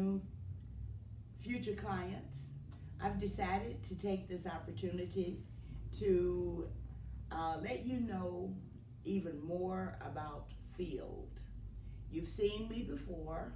afternoon, future clients. I've decided to take this opportunity to let you know even more about Field. You've seen me before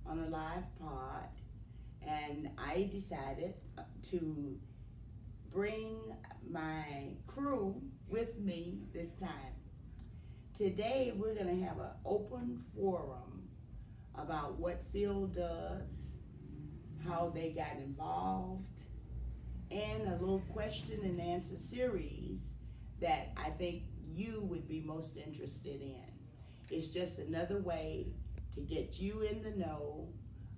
on a live pod, and I decided to bring my crew with me this time. Today we're going to have an open forum about what Field does, how they got involved, and a little question and answer series that I think you would be most interested in. It's just another way to get you in the know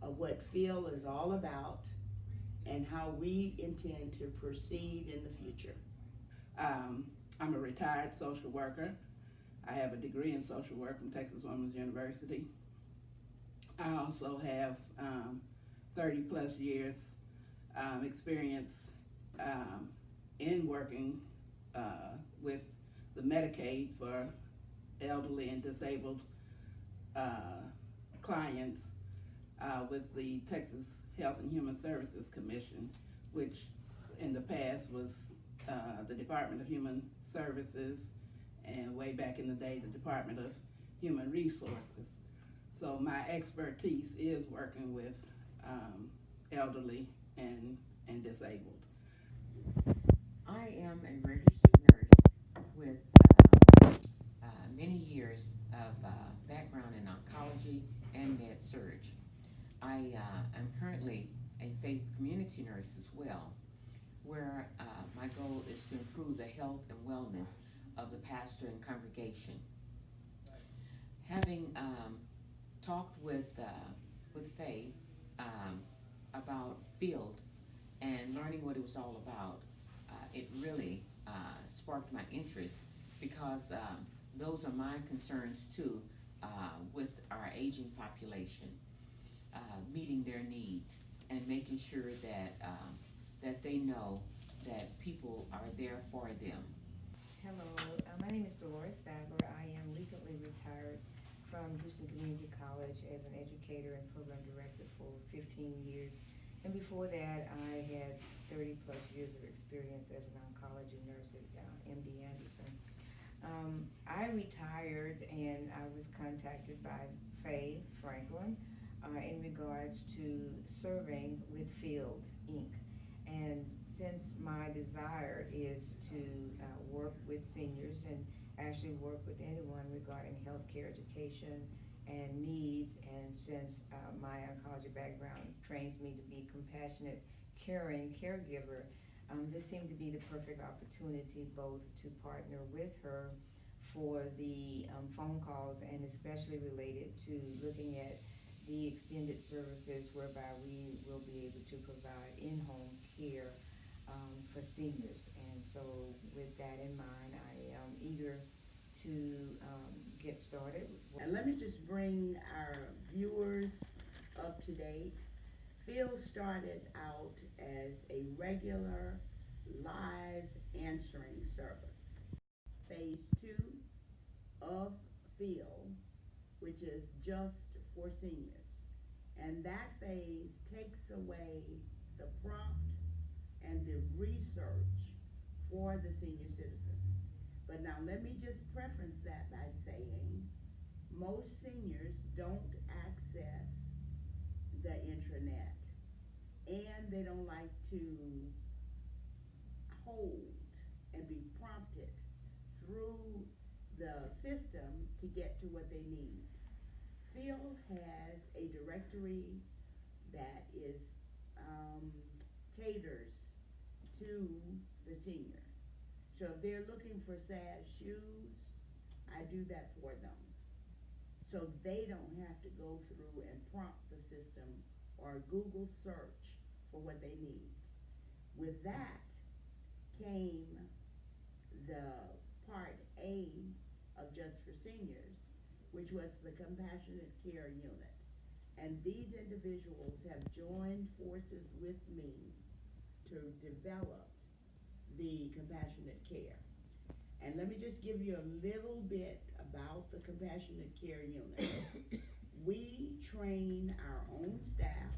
of what Field is all about and how we intend to proceed in the future. I'm a retired social worker. I have a degree in social work from Texas Women's University. I also have 30 plus years experience in working with the Medicaid for elderly and disabled clients with the Texas Health and Human Services Commission, which in the past was the Department of Human Services, and way back in the day, the Department of Human Resources. So my expertise is working with elderly and disabled. I am a registered nurse with many years of background in oncology and med-surg. I am currently a faith community nurse as well, where my goal is to improve the health and wellness of the pastor and congregation. Having talked with Faye about Field and learning what it was all about, it really sparked my interest because those are my concerns too with our aging population, meeting their needs and making sure that they know that people are there for them. Hello, my name is Dolores Stadler. I am recently retired from Houston Community College as an educator and program director for 15 years. And before that, I had 30 plus years of experience as an oncology nurse at MD Anderson. I retired and I was contacted by Faye Franklin in regards to serving with Field Inc. And since my desire is to work with seniors and actually work with anyone regarding healthcare education and needs, and since my oncology background trains me to be compassionate, caring caregiver, this seemed to be the perfect opportunity both to partner with her for the phone calls, and especially related to looking at the extended services whereby we will be able to provide in-home care for seniors. And so with that in mind, I am eager to get started. And let me just bring our viewers up to date. Field started out as a regular live answering service. Phase 2 of Field, which is just for seniors. And that phase takes away the prompt and the research for the senior citizens. But now let me just preference that by saying most seniors don't access the intranet, and they don't like to hold and be prompted through the system to get to what they need. Field has a directory that is caters to the senior. So if they're looking for sad shoes, I do that for them. So they don't have to go through and prompt the system or Google search for what they need. With that came the part A of Just for Seniors, which was the Compassionate Care Unit. And these individuals have joined forces with me to develop the compassionate care. And let me just give you a little bit about the compassionate care unit. We train our own staff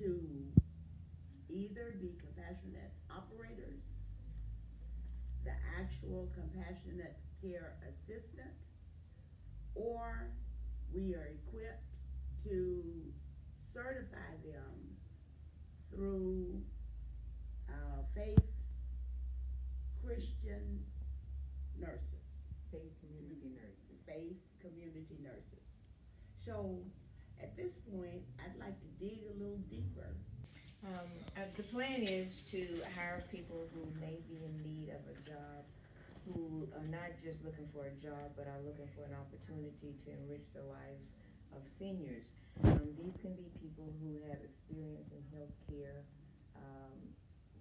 to either be compassionate operators, the actual compassionate care assistant, or we are equipped to certify them through faith Christian nurses, Faith community nurses. faith community nurses. So at this point, I'd like to dig a little deeper. The plan is to hire people who may be in need of a job, who are not just looking for a job, but are looking for an opportunity to enrich the lives of seniors. These can be people who have experience in healthcare, um,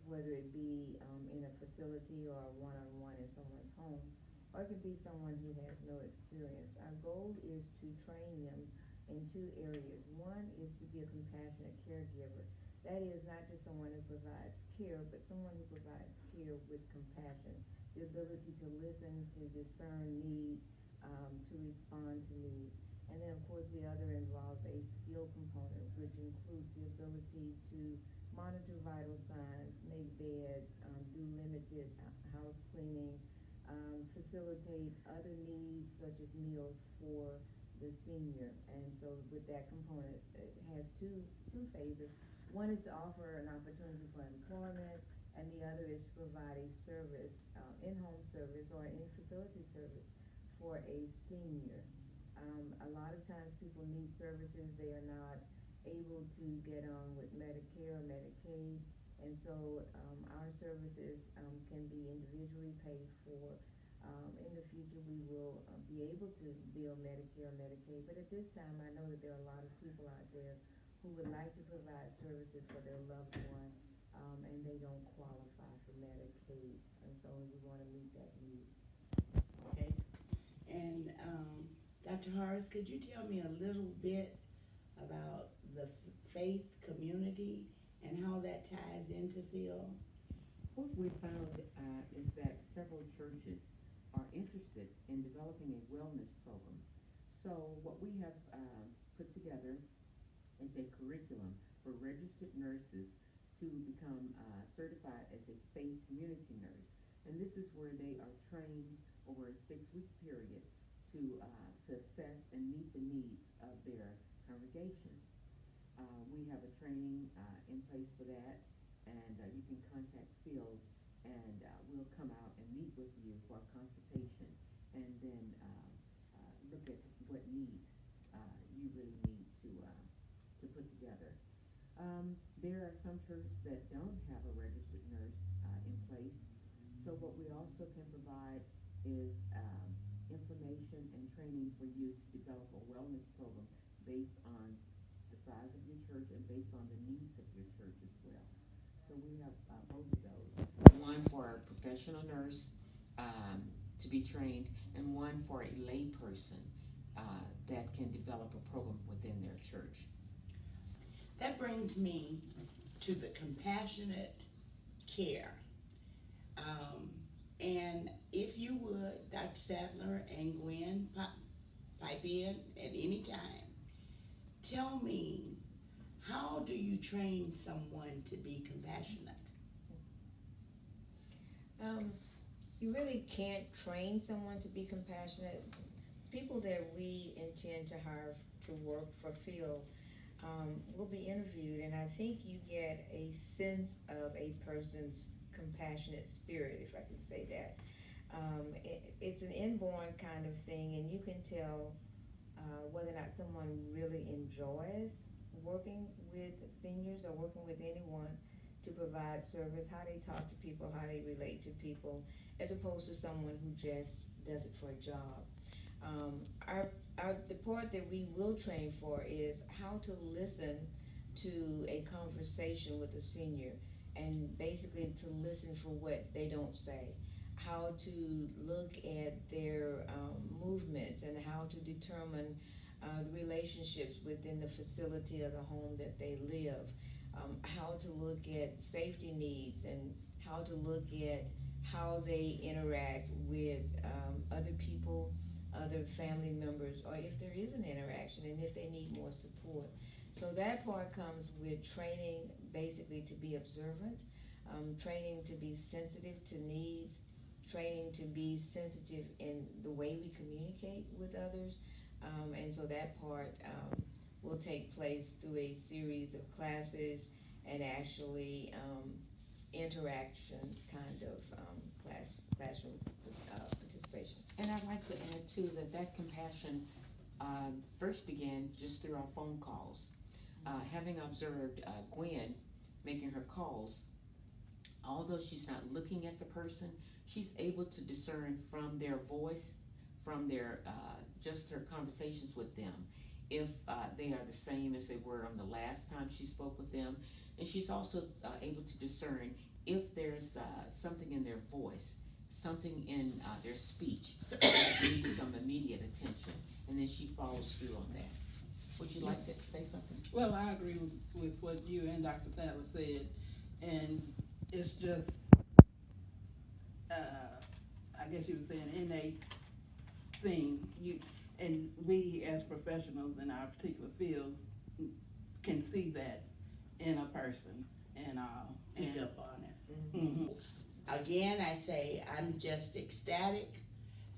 whether it be in a facility or a one-on-one in someone's home, or it could be someone who has no experience. Our goal is to train them in two areas. One is to be a compassionate caregiver. That is not just someone who provides care, but someone who provides care with compassion, the ability to listen, to discern needs, to respond to needs. And then, of course, the other involves a skill component, which includes the ability to monitor vital signs, make beds, do limited house cleaning, facilitate other needs such as meals for the senior. And so with that component, it has two phases. One is to offer an opportunity for employment, and the other is to provide a service, in-home service or in-facility service for a senior. A lot of times people need services they are not able to get on with Medicare or Medicaid, and so our services can be individually paid for. In the future, we will be able to bill Medicare or Medicaid, but at this time, I know that there are a lot of people out there who would like to provide services for their loved one, and they don't qualify for Medicaid, and so we want to meet that need. Okay. And Dr. Horace, could you tell me a little bit about the faith community and how that ties into Phil? What we found is that several churches are interested in developing a wellness program. So what we have put together is a curriculum for registered nurses to become certified as a faith community nurse. And this is where they are trained over a 6-week period to assess and meet the needs of their congregations. We have a training in place for that, and you can contact Phil, and we'll come out and meet with you for a consultation, and then look at what needs you really need to put together. There are some churches that don't have a registered nurse in place, so what we also can provide is information and training for you to develop a wellness program based on the size of your church and based on the needs of your church as well. So we have both of those. One for a professional nurse to be trained, and one for a lay person that can develop a program within their church. That brings me to the compassionate care. And if you would, Dr. Sadler and Gwen, pipe in at any time. Tell me, how do you train someone to be compassionate? You really can't train someone to be compassionate. People that we intend to hire to work for Phil will be interviewed, and I think you get a sense of a person's compassionate spirit, if I can say that. It's an inborn kind of thing, and you can tell whether or not someone really enjoys working with seniors or working with anyone to provide service, how they talk to people, how they relate to people, as opposed to someone who just does it for a job. The part that we will train for is how to listen to a conversation with a senior, and basically to listen for what they don't say, how to look at their movements, and how to determine the relationships within the facility or the home that they live, how to look at safety needs, and how to look at how they interact with other people, other family members, or if there is an interaction and if they need more support. So that part comes with training, basically to be observant, training to be sensitive to needs, training to be sensitive in the way we communicate with others. And so that part will take place through a series of classes and actually interaction kind of classroom participation. And I'd like to add too that compassion first began just through our phone calls. Having observed Gwen making her calls, although she's not looking at the person, she's able to discern from their voice, from their just her conversations with them, if they are the same as they were on the last time she spoke with them. And she's also able to discern if there's something in their voice, something in their speech that needs some immediate attention, and then she follows through on that. Would you like to say something? Well, I agree with what you and Dr. Sadler said, and it's just, I guess you would say an innate thing. And we as professionals in our particular fields can see that in a person, and Pick up on it. Mm-hmm. Again, I say I'm just ecstatic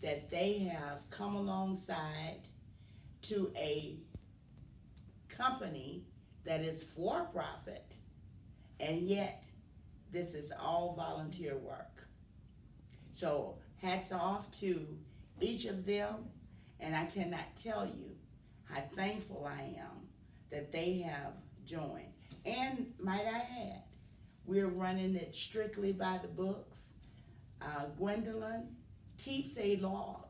that they have come alongside to a company that is for profit, and yet this is all volunteer work. So hats off to each of them, and I cannot tell you how thankful I am that they have joined. And might I add, we're running it strictly by the books. Gwendolyn keeps a log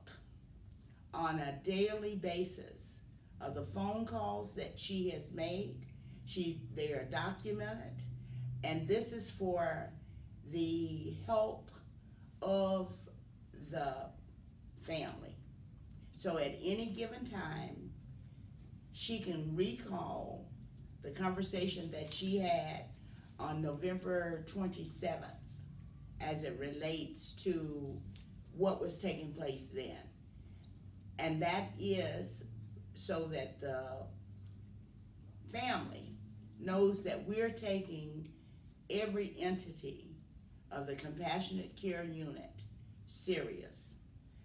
on a daily basis of the phone calls that she has made. They are documented, and this is for the help of the family. So at any given time, she can recall the conversation that she had on November 27th as it relates to what was taking place then. And that is so that the family knows that we're taking every entity of the Compassionate Care Unit serious,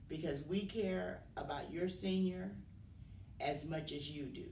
because we care about your senior as much as you do.